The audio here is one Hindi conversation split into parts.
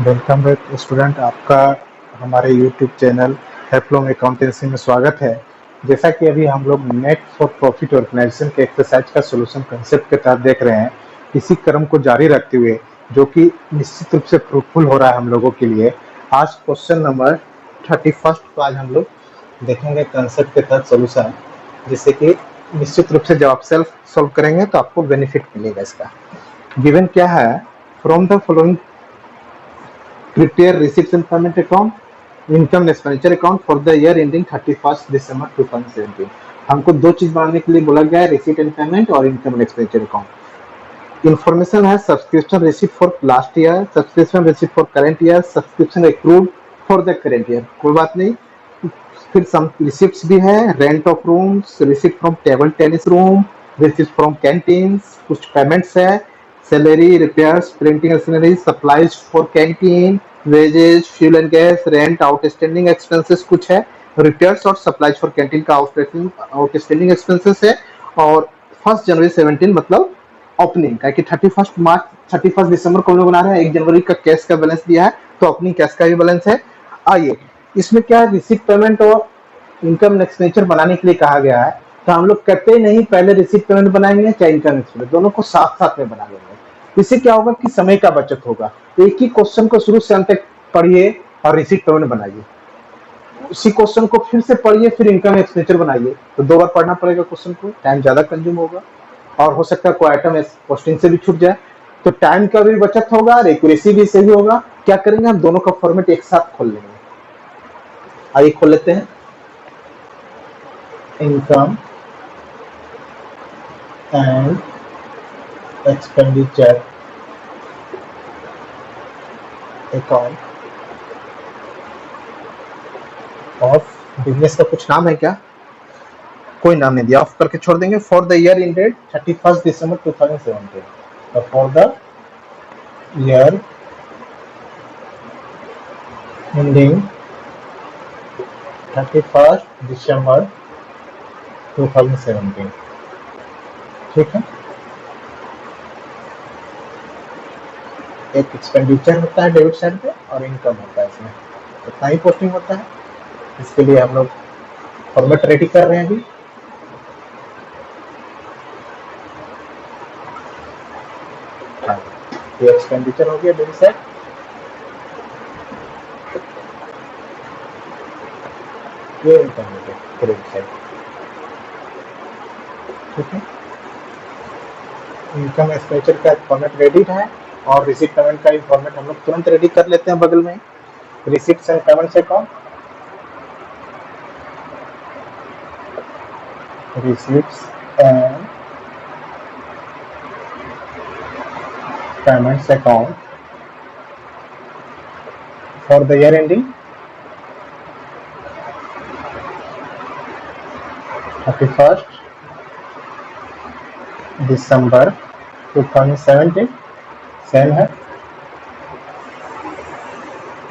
Welcome back student. आपका हमारे यूट्यूब चैनल हैप्लॉम अकाउंटेंसी में स्वागत है। जैसा कि अभी हम लोग नेट फॉर प्रॉफिट ऑर्गेनाइजेशन के एक्सरसाइज का सोल्यूशन कंसेप्ट के तहत देख रहे हैं, इसी क्रम को जारी रखते हुए जो कि निश्चित रूप से फ्रूटफुल हो रहा है हम लोगों के लिए। आज क्वेश्चन नंबर 31 को आज हम लोग देखेंगे कंसेप्ट के तहत सोल्यूशन, जिससे कि निश्चित रूप से जब आप सेल्फ सॉल्व करेंगे तो आपको बेनिफिट मिलेगा। इसका गिवन क्या है, from the following prepare receipts and payment account, income and expenditure account for the year ending 31st December 2017। हमको दो चीज बनाने के लिए बोला गया है, रिसीट एंड पेमेंट और income and expenditure account. Information है subscription receipt for last year, subscription receipt for current year, subscription accrued for the current year. कोई बात नहीं, फिर सम रिसिप्ट्स भी है, rent of rooms, receipt from table tennis room, receipt from canteen, कुछ पेमेंट्स है, salary, repairs, printing machinery, supplies for canteen, wages, fuel and gas, rent, outstanding expenses कुछ है, रिपेयर्स और सप्लाईज फॉर कैंटीन का आउटस्टैंडिंग एक्सपेंसेस है। और 1 जनवरी 17 मतलब ओपनिंग का, कि 31 दिसंबर को हम लोग बना रहे हैं, 1 जनवरी का कैश का बैलेंस दिया है तो ओपनिंग कैश का भी बैलेंस है। आइए, इसमें क्या है, रिसीट पेमेंट और इनकम एक्सपेंडिचर बनाने के लिए कहा गया है, तो हम लोग करते नहीं, पहले रिसीट पेमेंट बनाएंगे चाहे इनकम एक्सपेंडिचर, दोनों को साथ साथ में बना लेंगे। इससे क्या होगा कि समय का बचत होगा। एक ही क्वेश्चन को शुरू से अंत तक पढ़िए और रिसीट पेमेंट बनाइए, उसी क्वेश्चन को फिर से पढ़िए, फिर इनकम एक्सपेंडिचर बनाइए, तो 2 बार पढ़ना पड़ेगा क्वेश्चन को, टाइम ज्यादा कंज्यूम होगा और हो सकता है कोई आइटम क्वेश्चन से भी छूट जाए, तो टाइम का भी बचत होगा और एक्यूरेसी भी सही होगा। क्या करेंगे, हम दोनों का फॉर्मेट एक साथ खोल लेंगे। आइए खोल लेते हैं, income and expenditure account of business का कुछ नाम है क्या? कोई नाम नहीं दिया, ऑफ करके छोड़ देंगे। फॉर द ईयर एंडेड 31 दिसंबर 2017, तो फॉर द ईयर एंडिंग 31 दिसंबर 2017। ठीक है, एक एक्सपेंडिचर होता है डेबिट साइड पे और इनकम होता है, इसमें इतना ही पोस्टिंग होता है। इसके लिए हम लोग फॉर्मेट रेडी कर रहे हैं अभी। ये एक्सपेंडिचर हो गया डेबिट साइड, ये इनकम हो गया क्रेडिट साइड। ठीक है, इनकम एक्सपेंडिचर का फॉर्मेट रेडी है और रिसीट पेमेंट का भी फॉर्मेट हम लोग तुरंत रेडी कर लेते हैं बगल में। Receipts and payments account, receipts and payments account for the year ending 31st December 2017। Same है,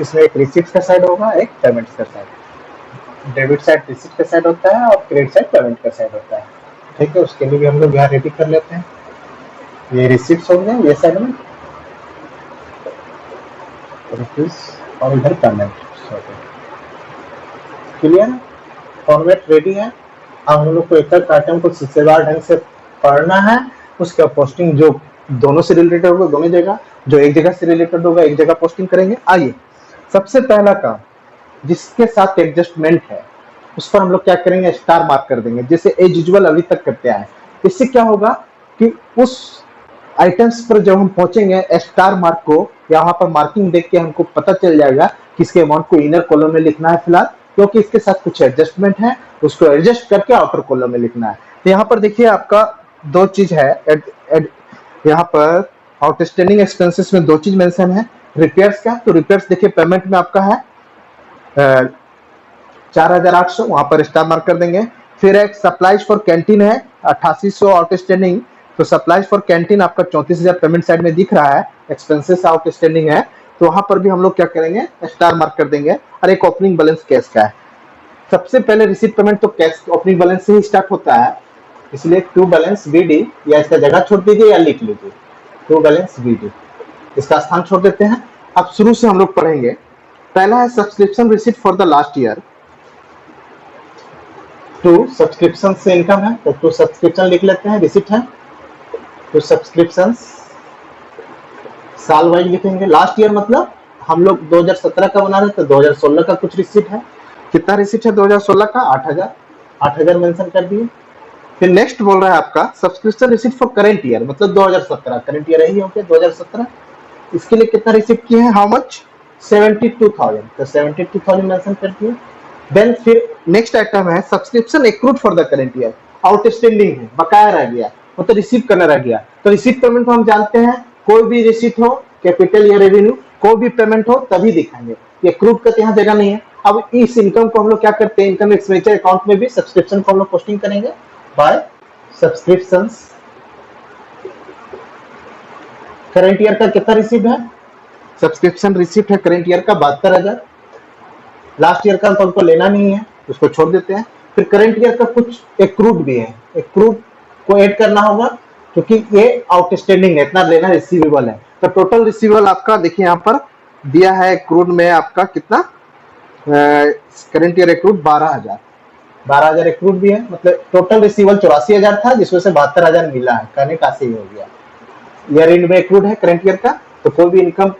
इसमें एक रिसीप्ट का साइड होगा, एक पेमेंट्स का साइड। डेबिट साइड रिसीप्ट का साइड होता है और क्रेडिट साइड पेमेंट का साइड होता है। ठीक है, उसके लिए भी हम लोग यहाँ रेडी कर लेते हैं। ये रिसीप्ट हो गए ये साइड में, और इधर पेमेंट। क्लियर, फॉर्मेट रेडी है। अब हम लोग को एक एक आइटम को सिलसिलेवार ढंग से पढ़ना है, उसका पोस्टिंग जो दोनों से रिलेटेड होगा दोनों जगह, जो एक जगह से रिलेटेड होगा एक जगह पोस्टिंग करेंगे। आइए, सबसे पहला काम जिसके साथ एडजस्टमेंट है उस पर हम लोग क्या करेंगे, स्टार मार्क कर देंगे, जैसे एज यूजुअल अभी तक करते आए। इससे क्या होगा कि उस आइटम्स पर जब हम पहुंचेंगे स्टार मार्क को, यहाँ पर मार्किंग देख के हमको पता चल जाएगा कि इसके अमाउंट को इनर कॉलम में लिखना है फिलहाल, क्योंकि इसके साथ कुछ एडजस्टमेंट है, उसको एडजस्ट करके आउटर कॉलम में लिखना है। तो यहाँ पर देखिए आपका दो चीज है, यहाँ पर आउटस्टैंडिंग एक्सपेंसेस में दो चीज मेंशन है। रिपेयर्स का, तो रिपेयर्स देखिए पेमेंट में आपका है 4800, वहां पर स्टार मार्क कर देंगे। फिर एक सप्लाईज फॉर कैंटीन है 8800 आउटस्टैंडिंग, तो सप्लाईज फॉर कैंटीन आपका 34,000 पेमेंट साइड में दिख रहा है, एक्सपेंसेस आउटस्टैंडिंग है, तो वहां पर भी हम लोग क्या करेंगे, स्टार मार्क कर देंगे। और एक ओपनिंग बैलेंस कैश का है। सबसे पहले रिसीट पेमेंट तो कैश ओपनिंग बैलेंस से ही स्टार्ट होता है, इसलिए टू बैलेंस बीडी, या इसका जगह छोड़ दीजिए या लिख लीजिए, टू बैलेंस बीडी, इसका स्थान छोड़ देते हैं। अब शुरू से हम लोग पढ़ेंगे। पहला है subscription receipt for the last year. To subscription से इनकम है, तो टू सब्सक्रिप्शन लिख लेते हैं, रिसीट है। टू सब्सक्रिप्शन साल वाइज लिखेंगे। लास्ट ईयर मतलब हम लोग 2017 का बना रहे हैं, तो 2016 का कुछ रिसीट है। कितना रिसीट है 2016 का? 8,000 मेंशन कर दिए। फिर नेक्स्ट बोल रहा है आपका subscription receipt for current year, मतलब 2017, करंट ईयर यही हो गया 2017। इसके लिए कितना रिसीट किए हैं? How much? 72,000, तो 72,000 मेंशन कर दिए। देन फिर नेक्स्ट आइटम है subscription accrued for the current year, outstanding है, बकाया रह गया, मतलब रिसीव करना रह गया। तो रिसीट पेमेंट हम जानते हैं, कोई भी रिसीट हो, कैपिटल या रेवेन्यू, कोई भी पेमेंट हो तभी दिखाएंगे। ये एक्रूड का यहाँ जगह नहीं है। अब इस इनकम को हम लोग क्या करते हैं, इनकम एक्सपेंडिचर अकाउंट में भी सब्सक्रिप्शन को हम लोग पोस्टिंग करेंगे बाय सब्सक्रिप्शंस। करंट ईयर का कितना रिसीव है? सब्सक्रिप्शन रिसीप्ट है करंट ईयर का 72,000। लास्ट ईयर का तो हमको लेना नहीं है, उसको छोड़ देते हैं। फिर करंट ईयर का कुछ एक्रूड भी है, एक्रूड को ऐड करना होगा क्योंकि ये आउटस्टैंडिंग है, इतना लेना रिसीवेबल है। तो टोटल रिसीवेबल आपका देखिए यहाँ पर दिया है एक्रूड में आपका कितना, करंट ईयर एक्रूड 12,000 एक्रूड भी है, मतलब टोटल रिसीवेबल 84,000 था, जिसमें से 72,000 मिला है, कहने का सही हो गया। ईयर एंड में एक्रूड है करंट ईयर का, तो कोई भी इनकम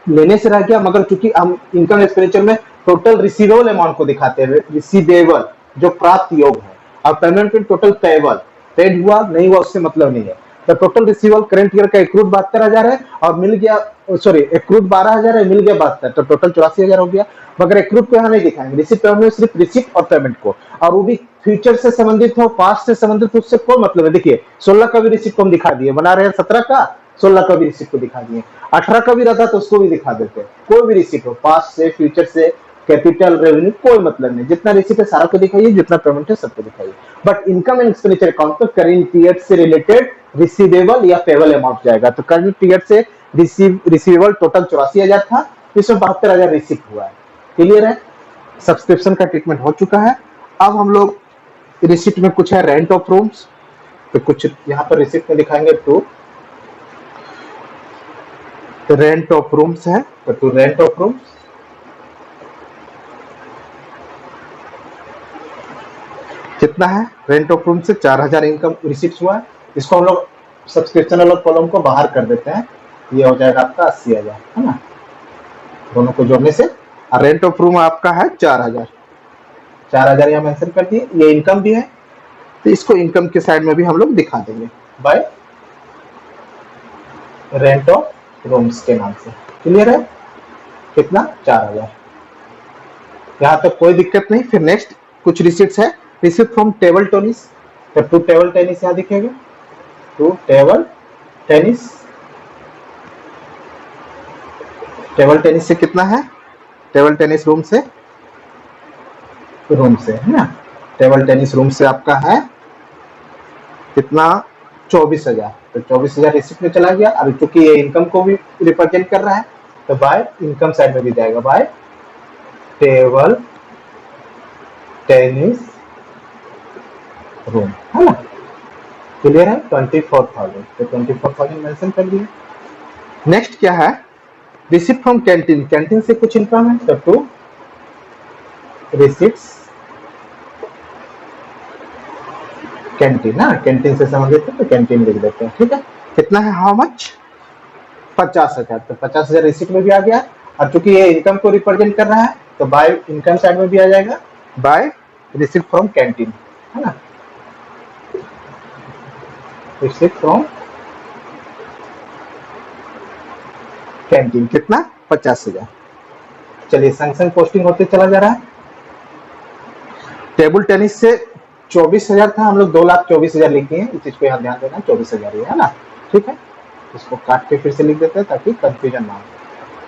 लेने से रह गया, मगर चूंकि हम इनकम एक्सपेंडिचर में टोटल रिसीवेबल अमाउंट को दिखाते हैं, रिसीवेबल जो प्राप्त योग है, और पेमेंट में टोटल पेएबल, पेड हुआ नहीं हुआ उससे मतलब नहीं है। तो टोटल रिसीवेबल करंट ईयर का एक्रूड 72,000 है और मिल गया, सॉरी एक्रूड 12,000 है, मिल गया 72, तो टोटल 84,000 हो गया। मगर एक्रूड को यहाँ नहीं दिखाएंगे, रिसीट पेमेंट में सिर्फ रिसीट और पेमेंट को, और वो भी फ्यूचर से संबंधित हो, पास्ट से संबंधित, उससे कोई मतलब है। देखिए 16 का भी रिसीट को हम दिखा दिए, बना रहे हैं 17 का, 16 का भी रिसीट को दिखा दिए, 18 का भी रहता तो उसको भी दिखा देते। कोई भी रिसीट हो, पास्ट से, फ्यूचर से, कैपिटल, रेवेन्यू, कोई मतलब नहीं, जितना रिसीट है सारा को दिखाइए, जितना पेमेंट है सबको दिखाइए। But income and expenditure account पर करंट ईयर से रिलेटेड रिसीवेबल या पेबल अमाउंट जाएगा। तो करंट ईयर से रिसीवेबल टोटल 84,000 था, इसमें 72,000 रिसीट हुआ है। क्लियर है? सब्सक्रिप्शन का ट्रीटमेंट हो चुका है। अब हम लोग रिसीट में कुछ है रेंट ऑफ रूम्स, तो कुछ यहाँ पर रिसीट में दिखाएंगे। टू रेंट ऑफ रूम्स है, तो टू रेंट ऑफ रूम्स कितना है? रेंट ऑफ रूम से 4,000 इनकम रिसीट्स हुआ है। इसको हम लोग सब्सक्रिप्शन वाला कॉलम को बाहर कर देते हैं, ये हो जाएगा आपका 80,000, है ना, दोनों को जोड़ने से। और रेंट ऑफ रूम आपका है 4,000 यहाँ मेंशन कर दिए। ये इनकम भी है, तो इसको इनकम के साइड में भी हम लोग दिखा देंगे बाय रेंट ऑफ रूम्स के नाम से। क्लियर है? कितना? 4,000। यहाँ तक कोई दिक्कत नहीं। फिर नेक्स्ट कुछ रिसीट्स है, रिसीट फ्रॉम टेबल टेनिस, तो टू टेबल टेनिस यहाँ दिखेगा, to table tennis. Table tennis से कितना है? टेबल टेनिस रूम से है ना, टेबल टेनिस रूम से आपका है कितना? 24,000, तो 24,000 रिसीट में चला गया। अभी चूंकि ये इनकम को भी रिप्रेजेंट कर रहा है, तो बाय इनकम साइड में भी जाएगा, बाय टेबल टेनिस रूम, है ना। क्लियर है? 24,000, तो 24,000 मेंशन कर दिए। नेक्स्ट क्या है? रिसीट फ्रॉम कैंटीन, कैंटीन से कुछ इनकम है, तो टू रिसीट्स कैंटीन, ना कैंटीन से संबंधित है तो कैंटीन लिख देते हैं। ठीक है? कितना है? How much? 50,000, तो 50,000 रिसीट में भी आ गया। और चूंकि ये इनकम को रिप्रेजेंट कर रहा है, तो बाय इनकम साइड में भी आ जाएगा, बाय रिसीट फ्रॉम कैंटीन, है ना, रिसीट फ्रॉम कैंटीन। कितना? 50,000। चलिए संग पोस्टिंग होते चला जा रहा है। टेबल टेनिस से 24,000 था, हम लोग 2,24,000 लिख दिए। इस चीज को यहाँ ध्यान देना, 24,000 है ना। ठीक है, इसको काट के फिर से लिख देते हैं ताकि कंफ्यूजन ना हो।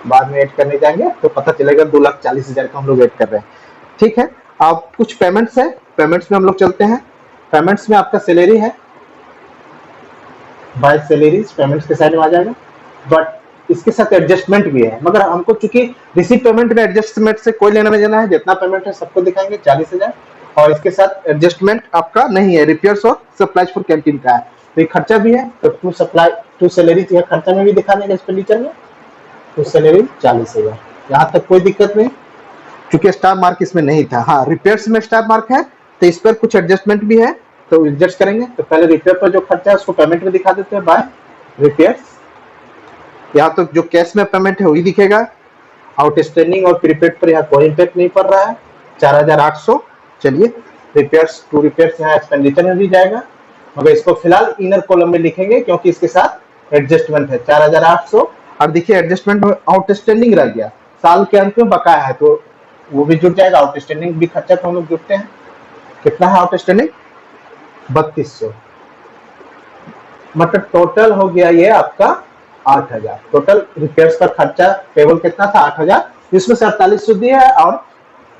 बाद में ऐड करने जाएंगे तो पता चलेगा 2,40,000 का हम लोग ऐड कर रहे हैं। ठीक है, अब कुछ पेमेंट्स है, पेमेंट्स में हम लोग चलते हैं। पेमेंट्स में आपका सैलरी है, बाय सैलरीज पेमेंट्स के साइड में आ जाएगा। बट इसके साथ एडजस्टमेंट भी है, मगर हमको चूंकि रिसीट पेमेंट में एडजस्टमेंट से कोई लेना देना है, जितना पेमेंट है सबको दिखाएंगे 40,000, और इसके साथ एडजस्टमेंट आपका नहीं है। रिपेयर्स और सप्लाईज फॉर कैंटीन का है, तो ये खर्चा भी है, तो टू सप्लाई टू सैलरी खर्चा में भी दिखा देंगे एक्सपेंडिचर में। तो सैलरी 40,000। यहाँ तक कोई दिक्कत नहीं, क्योंकि स्टार मार्क इसमें नहीं था। हाँ, रिपेयर्स में स्टार मार्क है तो इस पर कुछ एडजस्टमेंट भी है, तो एडजस्ट करेंगे। तो पहले रिपेयर पर जो खर्चा है उसको पेमेंट में दिखा देते हैं, बाय रिपेयर्स। यहाँ तो जो कैश में पेमेंट है वही दिखेगा। आउटस्टैंडिंग और प्रीपेड पर यहाँ कोई इम्पैक्ट नहीं पड़ रहा है, 4,800। चलिए, रिपेयर्स टू रिपेयर्स यहाँ एक्सपेंडिचर में भी जाएगा, मगर इसको फिलहाल इनर कॉलम में लिखेंगे क्योंकि इसके साथ एडजस्टमेंट है 4,800। और देखिए एडजस्टमेंट में आउटस्टैंडिंग रह गया, साल के अंत में बकाया है तो वो भी जुड़ जाएगा। आउटस्टैंडिंग भी खर्चा तो हम लोग जुड़ते हैं। कितना है आउटस्टैंडिंग? 3200। मतलब टोटल हो गया ये आपका 8,000। टोटल रिपेयर्स का खर्चा पेबल कितना था? 8,000। इसमें से 4800 दिया है और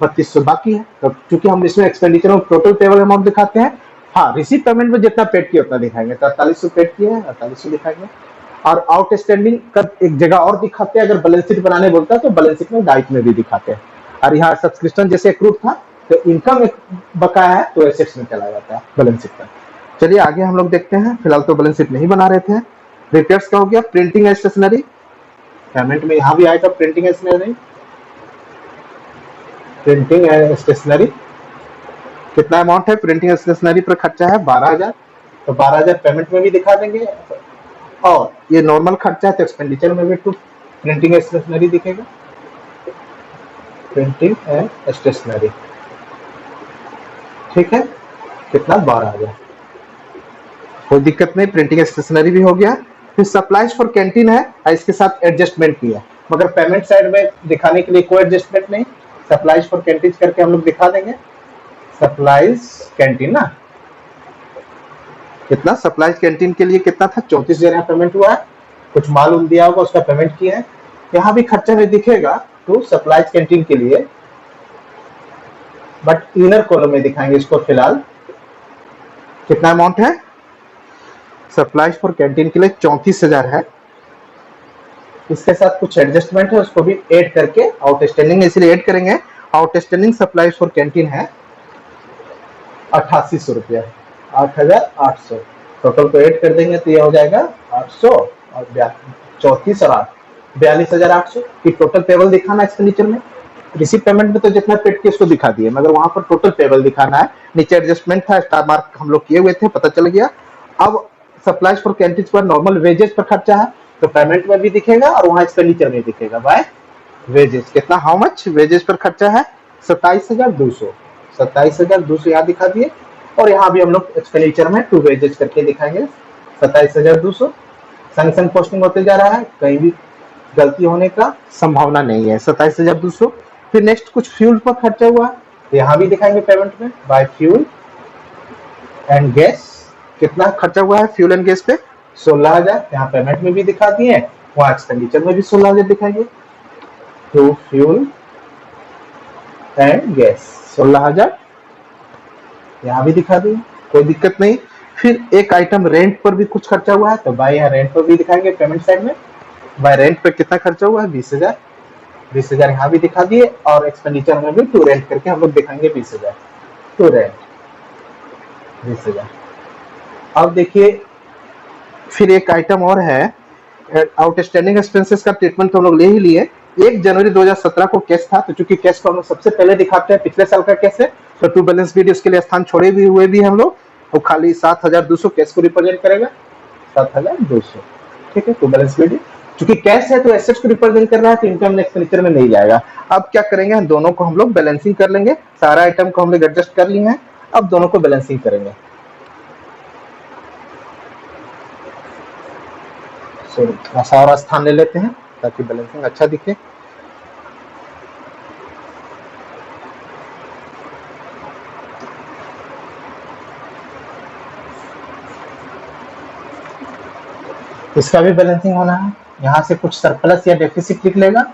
3200 बाकी है। तो क्योंकि हम इसमें एक्सपेंडिचर में टोटल पेबल अमाउंट दिखाते हैं, हाँ, रिसीव पेमेंट में जितना पेड किया उतना दिखाएंगे। तो 4800 पेड किया है, 4800 दिखाएंगे। और आउटस्टैंडिंग का एक जगह और दिखाते हैं, अगर बैलेंस शीट बनाने बोलता है तो बैलेंस शीट में डाइट में भी दिखाते हैं। और यहाँ सब्सक्रिप्शन जैसे अक्रूड था तो इनकम एक बकाया है तो एसेट्स में चला जाता है बैलेंस शीट का। चलिए आगे हम लोग देखते हैं, फिलहाल तो बैलेंस शीट नहीं बना रहे थे। रिपेयर्स का हो गया। प्रिंटिंग एंड स्टेशनरी, पेमेंट में यहाँ भी आएगा printing and stationery. Printing and stationery कितना अमाउंट है? प्रिंटिंग एंड स्टेशनरी पर खर्चा है 12,000, तो 12,000 पेमेंट में भी दिखा देंगे। और ये नॉर्मल खर्चा है तो एक्सपेंडिचर में भी टू प्रिंटिंग एंड स्टेशनरी दिखेगा। प्रिंटिंग एंड स्टेशनरी, ठीक है, कितना? 12,000। कोई दिक्कत नहीं, प्रिंटिंग स्टेशनरी भी हो गया। फिर सप्लाईज फॉर कैंटीन है, इसके साथ एडजस्टमेंट किया, मगर पेमेंट साइड में दिखाने के लिए कोई एडजस्टमेंट नहीं। सप्लाईज फॉर कैंटीन करके हम लोग दिखा देंगे। सप्लाईज कैंटीन ना, कितना? सप्लाईज कैंटीन के लिए कितना था? 34,000 पेमेंट हुआ है। कुछ मालूम दिया होगा उसका पेमेंट किया है। यहाँ भी खर्चा में दिखेगा तो सप्लाईज कैंटीन के लिए, बट इनर कॉलम में दिखाएंगे इसको फिलहाल। कितना अमाउंट है? सप्लाईज फॉर कैंटीन के लिए 34,000 है। इसके साथ कुछ एडजस्टमेंट है, उसको भी ऐड करके आउटस्टैंडिंग इसलिए ऐड करेंगे। आउटस्टैंडिंग सप्लाईज फॉर कैंटीन है 8,800 रुपया, 8,800। टोटल को ऐड कर देंगे तो ये हो जाएगा 800 और 34 और 8, 42,800 की टोटल पेबल दिखाना एक्सपेंडिचर में। रिसीव पेमेंट में तो जितना पेड किया उसको दिखा दिए, मगर वहां पर टोटल पेबल दिखाना है। नीचे एडजस्टमेंट था, स्टार मार्क हम लोग किए हुए थे, पता चल गया। अब सप्लाईज फॉर कैंटीन पर नॉर्मल वेजेस पर खर्चा है तो पेमेंट में भी दिखेगा और वहां एक्सपेंडिचर में दिखेगा बाय वेजेस। कितना? हाउ मच वेजेस पर खर्चा है? 27,200। 27,200 यहाँ दिखा दिए। और यहाँ भी हम लोग एक्सपेंडिचर में टू वेजेस करके दिखाएंगे 27,200। संग संग पोस्टिंग होते जा रहा है, कहीं भी गलती होने का संभावना नहीं है। 27,200। फिर नेक्स्ट कुछ फ्यूल पर खर्चा हुआ तो यहाँ भी दिखाएंगे पेमेंट में बाय फ्यूल एंड गैस। कितना खर्चा हुआ है फ्यूल एंड गैस पे? 16,000। यहाँ पेमेंट में भी दिखा दिए, वहाँ एक्सपेंडिचर में भी 16,000 दिखाएंगे। तो फ्यूल एंड गैस 16,000 यहाँ भी दिखा दिए, कोई दिक्कत नहीं। फिर एक आइटम रेंट पर भी कुछ खर्चा हुआ है तो बाय यहाँ रेंट पर भी दिखाएंगे पेमेंट साइड में। बाय रेंट पर कितना खर्चा हुआ है? 20,000। 20,000 यहाँ भी दिखा दिए और एक्सपेंडिचर में भी टू रेंट करके हम लोग दिखाएंगे 20,000। To rent 20,000। अब देखिए फिर एक आइटम और है, आउटस्टैंडिंग एक्सपेंसेस का ट्रीटमेंट तो हम लोग ले ही लिए। 1 जनवरी 2017 को कैश था, तो चूंकि कैश को हम लोग सबसे पहले दिखाते हैं, पिछले साल का कैश है तो टू बैलेंस वीडियो उसके लिए स्थान छोड़े भी हुए भी हम लोग। तो खाली 7,200 कैश को रिप्रेजेंट करेगा, 7,200, ठीक है। टू बैलेंस वीडियो चूंकि कैश है तो एसेट्स को रिप्रेजेंट कर रहा है तो इनकम एक्सपेंडिचर में नहीं जाएगा। अब क्या करेंगे, दोनों को हम लोग बैलेंसिंग कर लेंगे। सारा आइटम को हम लोग एडजस्ट कर लिए हैं, अब दोनों को बैलेंसिंग करेंगे। सारा स्थान ले लेते हैं ताकि बैलेंसिंग अच्छा दिखे। इसका भी बैलेंसिंग होना है। यहाँ से कुछ सरप्लस या डेफिसिट लिख लेगा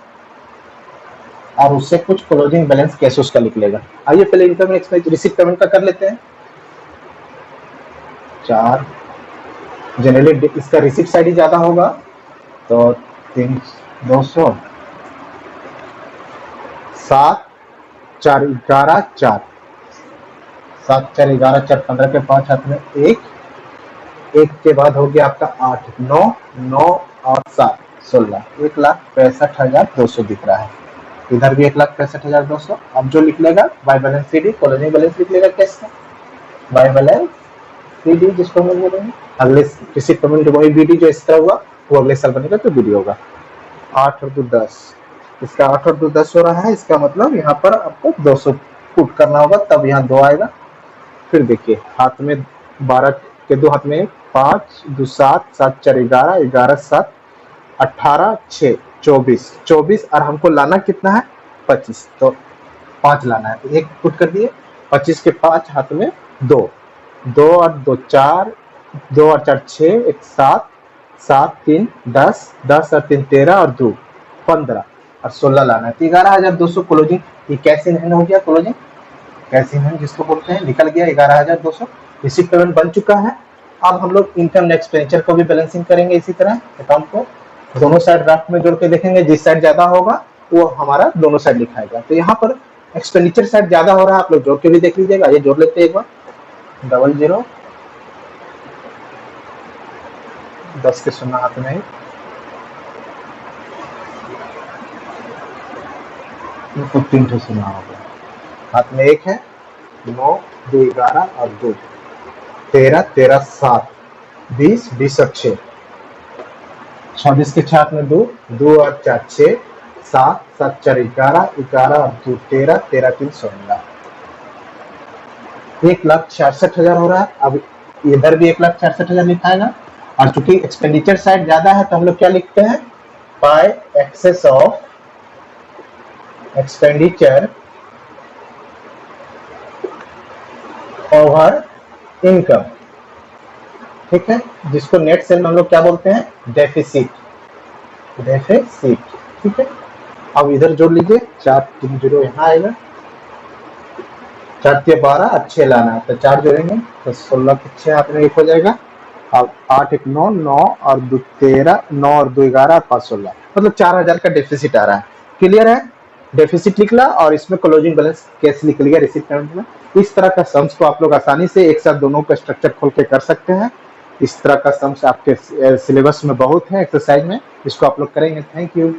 और उससे कुछ क्लोजिंग बैलेंस कैश उसका लिख लेगा। आइए पहले इनकम एक्सपेंस रिसीव पेमेंट का कर लेते हैं। 4 जनरली इसका रिसीव साइड ही ज्यादा होगा तो 200, 7 4 11 4, 7 4 11 4 15 के 5 हाथ में 1 के बाद हो गया आपका 8 9 9 और 7 16, 1,65,200 दिख रहा है। इधर भी 1,65,200। अब जो लिख लेगा by balance CD, closing balance लिख लेगा कैसे, बाय बैलेंस सीडी जिसको हम बोलेंगे। अगले किसी पेमेंट वही बीडी जो इस तरह हुआ वो अगले साल बनेगा तो बीडी होगा। 8 और 2 10, इसका 8 और 2 10 हो रहा है। इसका मतलब यहाँ पर आपको 200 पुट करना होगा, तब यहाँ 2 आएगा। फिर देखिए हाथ में 12 के 2 हाथ में 5 2 7 7 4 11 11 7 18 6 24 24 और हमको लाना कितना है 25, तो 5 लाना है तो 1 पुट कर दिए। 25 के 5 हाथ में 2 2 और 2 4 2 और 4 6 1 7 7 3 10 10 और 3 13 और 2 15 और 16 लाना है तो 11,200 क्लोजिंग। ये कैश इन हैंड हो गया, क्लोजिंग कैश इन हैंड जिसको बोलते हैं, निकल गया 11,200। रिसीव पेमेंट बन चुका है। अब हम लोग इनकम एक्सपेंडिचर को भी बैलेंसिंग करेंगे इसी तरह अकाउंट को दोनों साइड ड्राफ्ट में जोड़ के देखेंगे, जिस साइड ज्यादा होगा वो हमारा दोनों साइड लिखाएगा। तो यहाँ पर एक्सपेंडिचर साइड ज्यादा हो रहा है, आप लोग जोड़ के भी देख लीजिएगा। ये जोड़ लेते हैं एक बार, 00 10 के 0 हाथ में 3 ठो 0 हो गया, हाथ में 1 है, 9 2 11 और 2 13 13 7 20 20 और 6 26 के 6 हाथ में 2 2 और 4 6 7 7 4 11 11 और 2 13 13 3 16, 1,66,000 हो रहा है। अब इधर भी 1,66,000 लिखाएगा। और चूंकि एक्सपेंडिचर साइड ज्यादा है तो हम लोग क्या लिखते हैं, bye access of expenditure over income, ठीक है, जिसको नेट सेल में हम लोग क्या बोलते हैं, डेफिसिट, डेफिसिट, ठीक है। अब इधर जोड़ लीजिए 4 3 0 यहाँ आएगा, 4 3 12 और 6 लाना है तो 4 जोड़ेंगे तो 16 के 6 हाथ में 1 हो जाएगा। अब 8 1 9 9 और 2 13 9 और 2 11 और 5 16, मतलब 4,000 का डेफिसिट आ रहा है। क्लियर है, डेफिसिट निकला और इसमें क्लोजिंग बैलेंस कैसे निकल गया रिसीव पेमेंट में। इस तरह का सम्स को आप लोग आसानी से एक साथ दोनों का स्ट्रक्चर खोल के कर सकते हैं। इस तरह का सम्स आपके सिलेबस में बहुत है एक्सरसाइज में, इसको आप लोग करेंगे। Thank you.